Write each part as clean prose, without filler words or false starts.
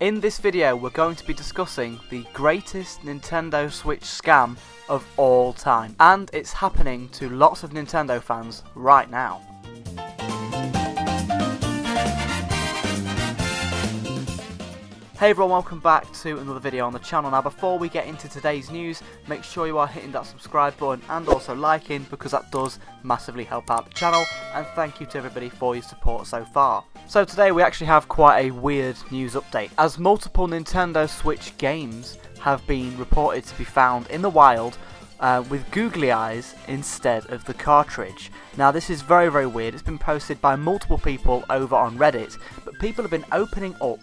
In this video we're going to be discussing the greatest Nintendo Switch scam of all time, and it's happening to lots of Nintendo fans right now. Hey everyone, welcome back to another video on the channel. Now before we get into today's news, make sure you are hitting that subscribe button and also liking, because that does massively help out the channel, and thank you to everybody for your support so far. So today we actually have quite a weird news update, as multiple Nintendo Switch games have been reported to be found in the wild with googly eyes instead of the cartridge. Now this is very, very weird. It's been posted by multiple people over on Reddit, but people have been opening up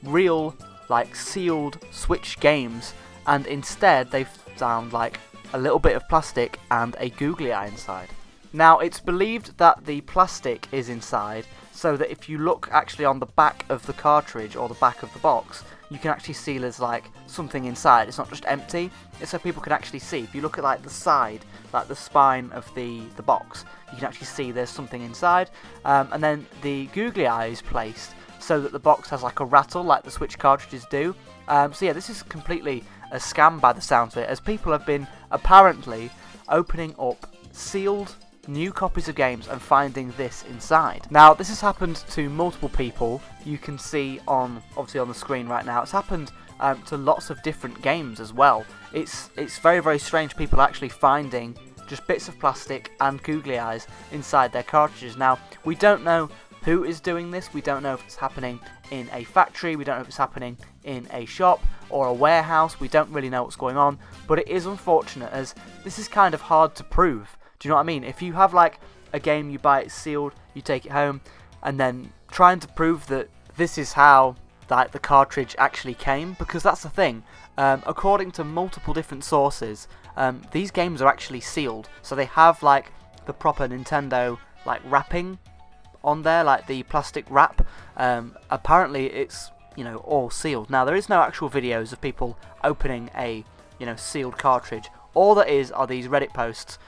real, like, sealed Switch games, and instead they've found like a little bit of plastic and a googly eye inside. Now it's believed that the plastic is inside, so that if you look actually on the back of the cartridge or the back of the box, you can actually see there's like something inside. It's not just empty. It's so people can actually see. If you look at like the side, like the spine of the box, you can actually see there's something inside. And then the googly eye is placed so that the box has like a rattle like the Switch cartridges do. So yeah, this is completely a scam by the sounds of it, as people have been apparently opening up sealed new copies of games and finding this inside. Now this has happened to multiple people. You can see obviously on the screen right now, it's happened to lots of different games as well. It's very, very strange. People are actually finding just bits of plastic and googly eyes inside their cartridges. Now we don't know who is doing this. We don't know if it's happening in a factory, we don't know if it's happening in a shop or a warehouse. We don't really know what's going on, but it is unfortunate, as this is kind of hard to prove. Do you know what I mean? If you have like a game, you buy it sealed, you take it home, and then trying to prove that this is how like the cartridge actually came, because that's the thing. According to multiple different sources, these games are actually sealed, so they have like the proper Nintendo like wrapping on there, like the plastic wrap. Apparently it's, you know, all sealed. Now there is no actual videos of people opening a, you know, sealed cartridge. All there is are these Reddit posts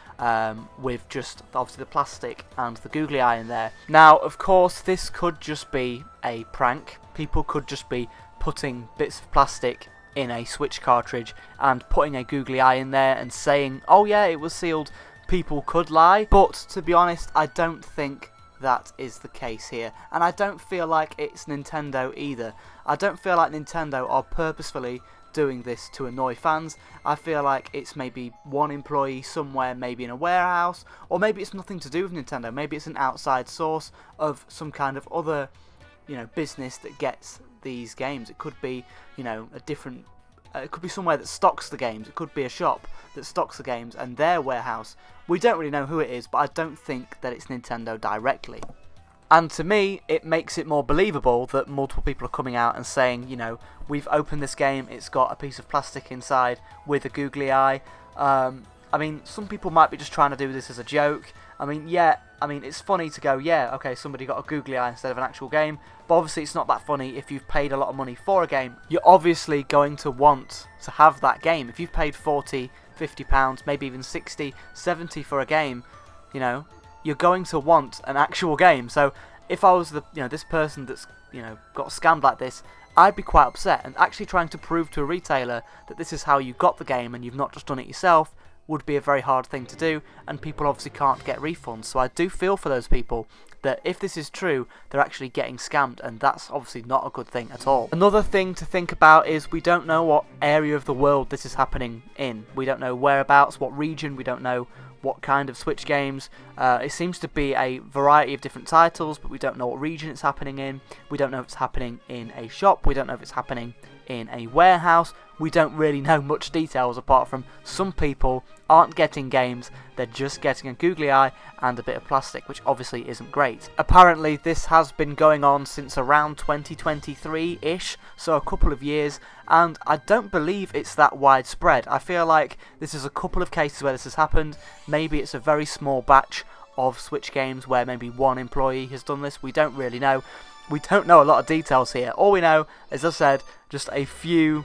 with just obviously the plastic and the googly eye in there. Now of course this could just be a prank. People could just be putting bits of plastic in a Switch cartridge and putting a googly eye in there and saying, oh yeah, it was sealed. People could lie, but to be honest, I don't think that is the case here, and I don't feel like it's Nintendo either. I don't feel like Nintendo are purposefully doing this to annoy fans. I feel like it's maybe one employee somewhere, maybe in a warehouse, or maybe it's nothing to do with Nintendo. Maybe it's an outside source of some kind of other, you know, business that gets these games. It could be, you know, a different it could be somewhere that stocks the games. It could be a shop that stocks the games and their warehouse. We don't really know who it is, but I don't think that it's Nintendo directly. And to me, it makes it more believable that multiple people are coming out and saying, you know, we've opened this game, it's got a piece of plastic inside with a googly eye. I mean, some people might be just trying to do this as a joke. I mean, yeah, it's funny to go, yeah, okay, somebody got a googly eye instead of an actual game, but obviously it's not that funny if you've paid a lot of money for a game. You're obviously going to want to have that game. If you've paid £40, £50, maybe even 60, 70 for a game, you know, you're going to want an actual game. So if I was this person that's, you know, got scammed like this, I'd be quite upset, and actually trying to prove to a retailer that this is how you got the game and you've not just done it yourself would be a very hard thing to do, and people obviously can't get refunds. So I do feel for those people that if this is true, they're actually getting scammed, and that's obviously not a good thing at all. Another thing to think about is we don't know what area of the world this is happening in. We don't know whereabouts, what region, we don't know what kind of Switch games. It seems to be a variety of different titles, but we don't know what region it's happening in. We don't know if it's happening in a shop. We don't know if it's happening in a warehouse. We don't really know much details, apart from some people aren't getting games, they're just getting a googly eye and a bit of plastic, which obviously isn't great. Apparently this has been going on since around 2023-ish, so a couple of years, and I don't believe it's that widespread. I feel like this is a couple of cases where this has happened. Maybe it's a very small batch of Switch games where maybe one employee has done this. We don't really know. We don't know a lot of details here. All we know, as I said, just a few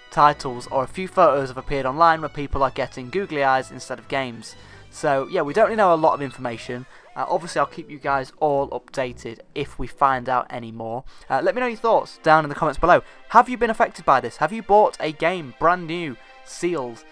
titles or a few photos have appeared online where people are getting googly eyes instead of games. So yeah, we don't really know a lot of information. Obviously, I'll keep you guys all updated if we find out any more. Let me know your thoughts down in the comments below. Have you been affected by this? Have you bought a game brand new, sealed?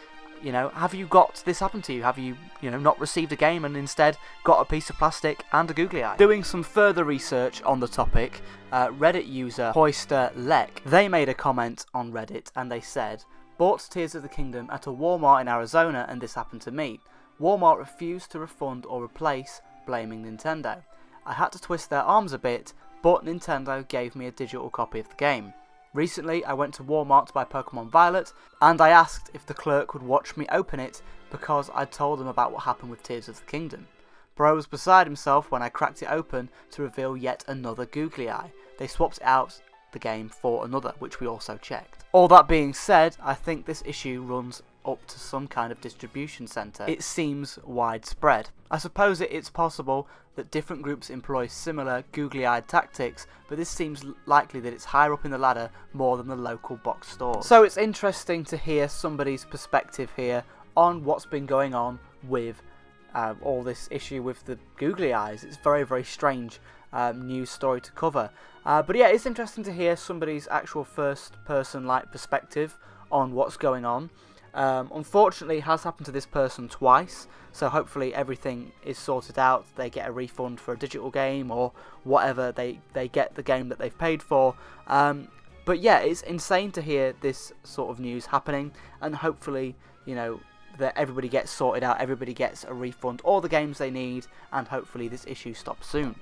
You know, have you got this happen to you? Have you, not received a game and instead got a piece of plastic and a googly eye? Doing some further research on the topic, Reddit user Hoister Leck, they made a comment on Reddit and they said, "Bought Tears of the Kingdom at a Walmart in Arizona and this happened to me. Walmart refused to refund or replace, blaming Nintendo. I had to twist their arms a bit, but Nintendo gave me a digital copy of the game. Recently, I went to Walmart to buy Pokemon Violet, and I asked if the clerk would watch me open it because I'd told him about what happened with Tears of the Kingdom. Bro was beside himself when I cracked it open to reveal yet another googly eye. They swapped out the game for another, which we also checked. All that being said, I think this issue runs up to some kind of distribution centre. It seems widespread. I suppose it's possible that different groups employ similar googly-eyed tactics, but this seems likely that it's higher up in the ladder more than the local box stores." So it's interesting to hear somebody's perspective here on what's been going on with all this issue with the googly eyes. It's very, very strange news story to cover. But yeah, it's interesting to hear somebody's actual first-person perspective on what's going on. Unfortunately, it has happened to this person twice, so hopefully everything is sorted out. They get a refund for a digital game or whatever, they get the game that they've paid for. But yeah, it's insane to hear this sort of news happening, and hopefully, that everybody gets sorted out, everybody gets a refund, all the games they need, and hopefully this issue stops soon.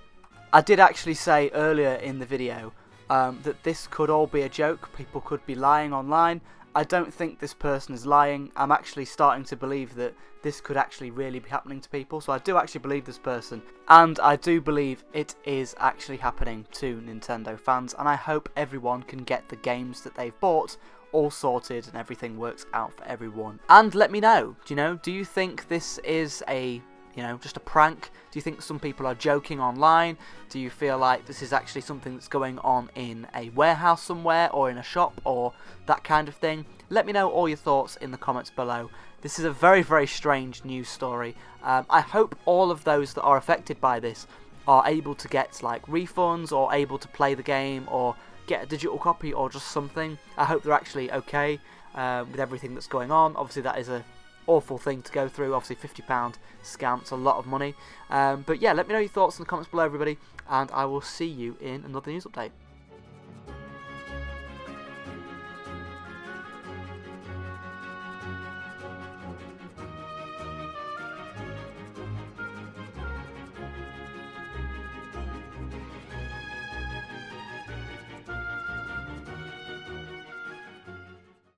I did actually say earlier in the video that this could all be a joke, people could be lying online. I don't think this person is lying. I'm actually starting to believe that this could actually really be happening to people, so I do actually believe this person, and I do believe it is actually happening to Nintendo fans, and I hope everyone can get the games that they've bought all sorted and everything works out for everyone. And let me know, do you think this is a just a prank? Do you think some people are joking online? Do you feel like this is actually something that's going on in a warehouse somewhere or in a shop or that kind of thing? Let me know all your thoughts in the comments below. This is a very, very strange news story. I hope all of those that are affected by this are able to get refunds or able to play the game or get a digital copy or just something. I hope they're actually okay with everything that's going on. Obviously that is a awful thing to go through. Obviously £50 scam, it's a lot of money. But yeah, let me know your thoughts in the comments below, everybody, and I will see you in another news update.